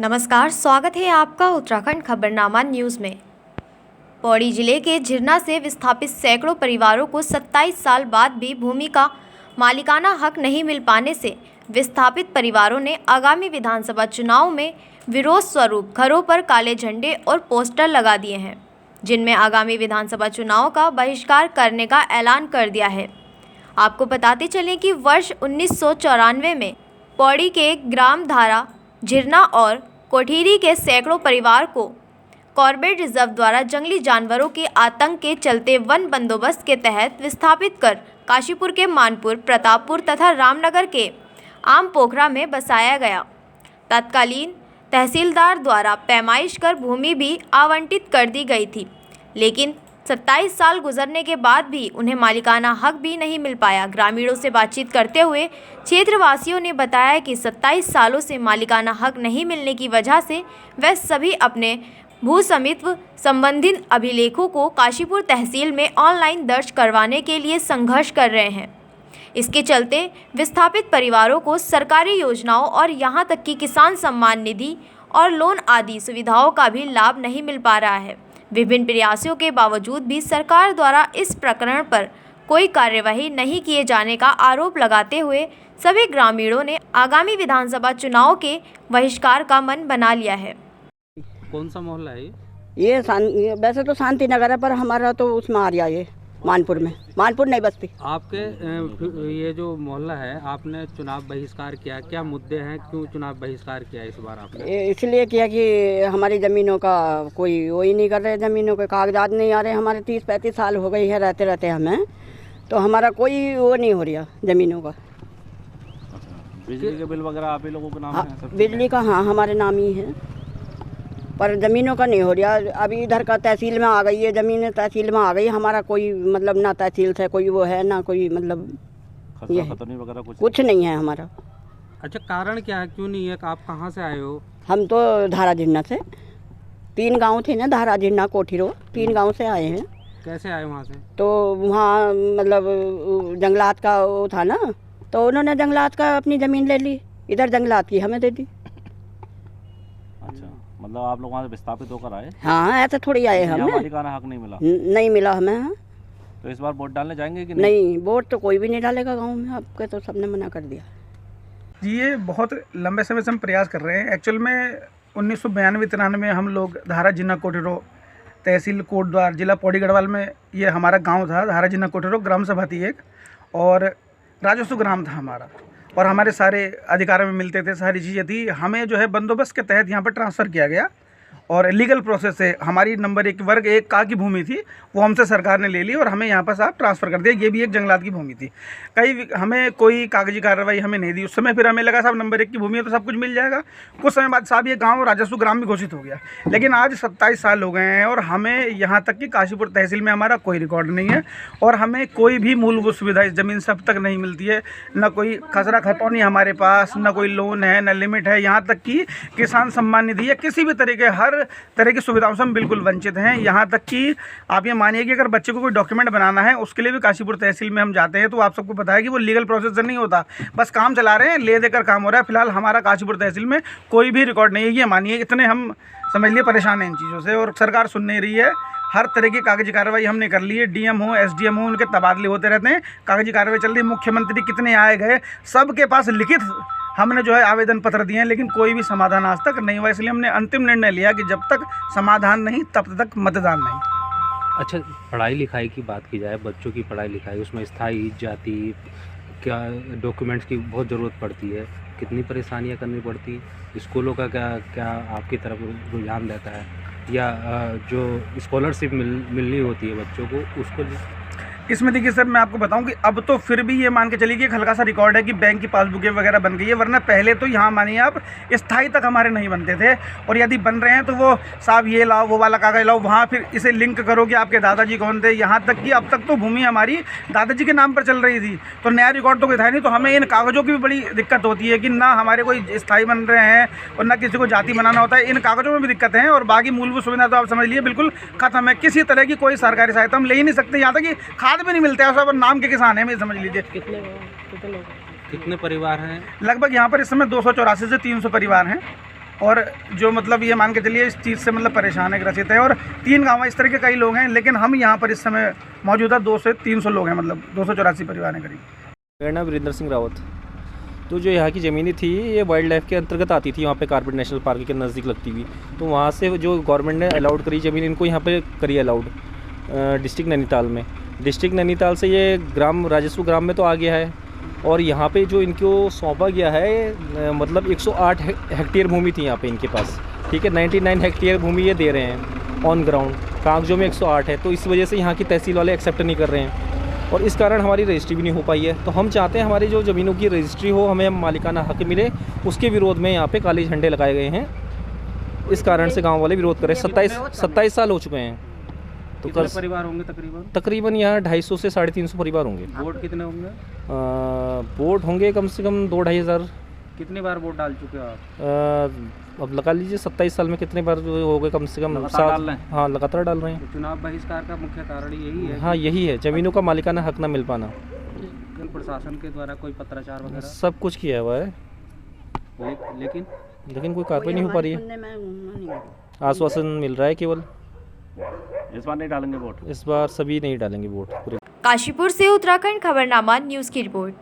नमस्कार, स्वागत है आपका उत्तराखंड खबरनामा न्यूज़ में। पौड़ी जिले के झिरना से विस्थापित सैकड़ों परिवारों को 27 साल बाद भी भूमि का मालिकाना हक नहीं मिल पाने से विस्थापित परिवारों ने आगामी विधानसभा चुनाव में विरोध स्वरूप घरों पर काले झंडे और पोस्टर लगा दिए हैं, जिनमें आगामी विधानसभा चुनाव का बहिष्कार करने का ऐलान कर दिया है। आपको बताते चलें कि वर्ष 1994 में पौड़ी के ग्राम धारा, झिरना और कोठीरी के सैकड़ों परिवार को कॉर्बेट रिजर्व द्वारा जंगली जानवरों के आतंक के चलते वन बंदोबस्त के तहत विस्थापित कर काशीपुर के मानपुर, प्रतापपुर तथा रामनगर के आम पोखरा में बसाया गया। तत्कालीन तहसीलदार द्वारा पैमाइश कर भूमि भी आवंटित कर दी गई थी, लेकिन 27 साल गुजरने के बाद भी उन्हें मालिकाना हक भी नहीं मिल पाया। ग्रामीणों से बातचीत करते हुए क्षेत्रवासियों ने बताया कि 27 सालों से मालिकाना हक नहीं मिलने की वजह से वह सभी अपने भू स्वामित्व संबंधित अभिलेखों को काशीपुर तहसील में ऑनलाइन दर्ज करवाने के लिए संघर्ष कर रहे हैं। इसके चलते विस्थापित परिवारों को सरकारी योजनाओं और यहां तक कि किसान सम्मान निधि और लोन आदि सुविधाओं का भी लाभ नहीं मिल पा रहा है। विभिन्न प्रयासों के बावजूद भी सरकार द्वारा इस प्रकरण पर कोई कार्यवाही नहीं किए जाने का आरोप लगाते हुए सभी ग्रामीणों ने आगामी विधानसभा चुनाव के बहिष्कार का मन बना लिया है। कौन सा मोहल्ला है ये वैसे तो शांति नगर है, पर हमारा तो उसमें आ रहा है मानपुर में। मानपुर नहीं बस्ती। आपके ये जो मोहल्ला है, आपने चुनाव बहिष्कार किया, क्या मुद्दे हैं, क्यों चुनाव बहिष्कार किया इस बार आपने? इसलिए किया कि हमारी ज़मीनों का कोई वो ही नहीं कर रहे, ज़मीनों के कागजात नहीं आ रहे। हमारे 30-35 साल हो गई है रहते रहते हमें, तो हमारा कोई वो नहीं हो रहा ज़मीनों का। बिजली के बिल वगैरह आप ही लोगों के नाम है? बिजली का हाँ हमारे नाम ही है, पर ज़मीनों का नहीं हो रहा। अभी इधर का तहसील में आ गई है ज़मीन, तहसील में आ गई। हमारा कोई मतलब ना तहसील से कोई वो है, ना कोई मतलब ये वगैरह कुछ नहीं है हमारा। अच्छा, कारण क्या है, क्यों नहीं है? आप कहाँ से आए हो? हम तो धारा झिरना से, 3 गांव थे ना, धारा झिरना कोठीरो, 3 गांव से आए हैं। कैसे आए वहाँ से? तो वहाँ मतलब जंगलात का वो था ना, तो उन्होंने जंगलात का अपनी ज़मीन ले ली, इधर जंगलात की हमें दे दी। मतलब आप लोग वहाँ से विस्थापित होकर आए? हाँ, ऐसे थोड़ी आए हम। मालिकाना हक नहीं मिला? नहीं मिला हमें। तो इस बार वोट डालने जाएंगे कि नहीं? वोट तो कोई भी नहीं डालेगा गांव में, आपके तो सबने मना कर दिया जी। ये बहुत लंबे समय से हम प्रयास कर रहे हैं। एक्चुअल में 1992-93 में हम लोग धारा जिन्ना कोठीरो, तहसील कोटद्वार, जिला पौड़ी गढ़वाल में ये हमारा गाँव था। धारा जिन्ना कोठीरो ग्राम सभा थी एक, और राजस्व ग्राम था हमारा, और हमारे सारे अधिकारों में मिलते थे, सारी चीज़ें थी। हमें जो है बंदोबस्त के तहत यहाँ पर ट्रांसफ़र किया गया, और लीगल प्रोसेस से हमारी नंबर 1 वर्ग 1 का की भूमि थी, वो हमसे सरकार ने ले ली और हमें यहाँ पर साहब ट्रांसफ़र कर दिया। ये भी एक जंगलात की भूमि थी। हमें कोई कागजी कार्रवाई हमें नहीं दी उस समय। फिर हमें लगा साहब नंबर 1 की भूमि है तो सब कुछ मिल जाएगा। कुछ समय बाद साहब ये गाँव राजस्व ग्राम भी घोषित हो गया। लेकिन आज 27 साल हो गए हैं और हमें यहाँ तक कि काशीपुर तहसील में हमारा कोई रिकॉर्ड नहीं है, और हमें कोई भी मूलभूत सुविधा इस ज़मीन से अब तक नहीं मिलती है। न कोई खसरा खतौनी हमारे पास, न कोई लोन है, न लिमिट है। यहाँ तक कि किसान सम्मान निधि या किसी भी तरीके हर तरह की सुविधाओं से हम बिल्कुल वंचित हैं। यहाँ तक कि आप ये मानिए कि अगर बच्चे को कोई डॉक्यूमेंट बनाना है, उसके लिए भी काशीपुर तहसील में हम जाते हैं, तो आप सबको पता है कि वो लीगल प्रोसेस से नहीं होता, बस काम चला रहे हैं, ले देकर काम हो रहा है। फिलहाल हमारा काशीपुर तहसील में कोई भी रिकॉर्ड नहीं है। ये मानिए इतने हम समझ लिए परेशान हैं इन चीज़ों से, और सरकार सुन नहीं रही है। हर तरह की कागजी कार्रवाई हमने कर ली है। डीएम हो, एसडीएम हो, उनके तबादले होते रहते हैं, कागजी कार्रवाई चल रही है। मुख्यमंत्री कितने आए गए, सबके पास लिखित हमने जो है आवेदन पत्र दिए हैं, लेकिन कोई भी समाधान आज तक नहीं हुआ। इसलिए हमने अंतिम निर्णय लिया कि जब तक समाधान नहीं तब तक मतदान नहीं। अच्छा, पढ़ाई लिखाई की बात की जाए, बच्चों की पढ़ाई लिखाई, उसमें स्थायी जाति क्या डॉक्यूमेंट्स की बहुत ज़रूरत पड़ती है, कितनी परेशानियां करनी पड़ती, स्कूलों का क्या आपकी तरफ रुझान रहता है, या जो स्कॉलरशिप मिलनी होती है बच्चों को, उसको? इसमें देखिए सर, मैं आपको बताऊं कि अब तो फिर भी ये मान के चलिए कि एक हल्का सा रिकॉर्ड है कि बैंक की पासबुकें वगैरह बन गई है, वरना पहले तो यहाँ मानिए आप स्थायी तक हमारे नहीं बनते थे। और यदि बन रहे हैं तो वो साहब ये लाओ, वो वाला कागज लाओ, वहाँ फिर इसे लिंक करो कि आपके दादाजी कौन थे। यहाँ तक कि अब तक तो भूमि हमारी दादाजी के नाम पर चल रही थी, तो नया रिकॉर्ड तो कोई था नहीं। तो हमें इन कागज़ों की भी बड़ी दिक्कत होती है कि ना हमारे कोई स्थायी बन रहे हैं और ना किसी को जाति बनाना होता है। इन कागज़ों में भी दिक्कत है, और बाकी मूलभूत सुविधा तो आप समझ लीजिए बिल्कुल खत्म है। किसी तरह की कोई सरकारी सहायता हम ले ही नहीं सकते, यहाँ तक कि खाद भी नहीं मिलता है। सब नाम के किसान हैं, मैं समझ लीजिए। कितने परिवार हैं? लगभग यहाँ पर इस समय 284 से 300 परिवार हैं। और जो मतलब ये मान के चलिए इस चीज़ से मतलब परेशान है, ग्रसित है। और 3 गाँव इस तरह के कई लोग हैं, लेकिन हम यहाँ पर इस समय मौजूदा 200 से 300 लोग हैं, मतलब 284 परिवार हैं करीब। मेरा नाम वीरेंद्र सिंह रावत। तो जो यहाँ की ज़मीनें थी ये वाइल्ड लाइफ के अंतर्गत आती थी, वहाँ पे कार्बेट नेशनल पार्क के नज़दीक लगती हुई। तो वहाँ से जो गवर्नमेंट ने अलाउड करी ज़मीन, इनको यहाँ पे करी अलाउड डिस्ट्रिक्ट नैनीताल में। डिस्ट्रिक्ट नैनीताल से ये ग्राम राजस्व ग्राम में तो आ गया है, और यहाँ पे जो इनको सौंपा गया है मतलब 108 हेक्टेयर भूमि थी यहाँ पे इनके पास, ठीक है। 99 हेक्टेयर भूमि ये दे रहे हैं ऑन ग्राउंड, कागजों में 108 है। तो इस वजह से यहाँ की तहसील वाले एक्सेप्ट नहीं कर रहे हैं, और इस कारण हमारी रजिस्ट्री भी नहीं हो पाई है। तो हम चाहते हैं हमारी जो ज़मीनों की रजिस्ट्री हो, हमें मालिकाना हक मिले। उसके विरोध में यहाँ पे काले झंडे लगाए गए हैं, इस कारण से गांव वाले विरोध करें। 27 साल हो चुके हैं। तो कितने परिवार होंगे तकरीबन? तकरीबन यहाँ 250 से 350 परिवार होंगे। वोट कितने होंगे? वोट होंगे कम से कम 2-2.5 हज़ार। कितनी बार वोट डाल चुके हो आप? अब लगा लीजिए 27 साल में कितने बार हो गए, कम से कम लगातार डाल रहे हैं? हाँ, लगातार डाल रहे हैं। तो चुनाव बहिष्कार का मुख्य कारण यही है? हाँ, यही है, ज़मीनों का मालिकाना हक ना मिल पाना। प्रशासन के द्वारा कोई पत्राचार वगैरह? सब कुछ किया हुआ है, लेकिन कोई कार्रवाई नहीं हो पा रही है। आश्वासन मिल रहा है केवल। इस बार नहीं डालेंगे वोट? इस बार सभी नहीं डालेंगे वोट पूरे। काशीपुर से उत्तराखंड खबरनामा न्यूज़ की रिपोर्ट।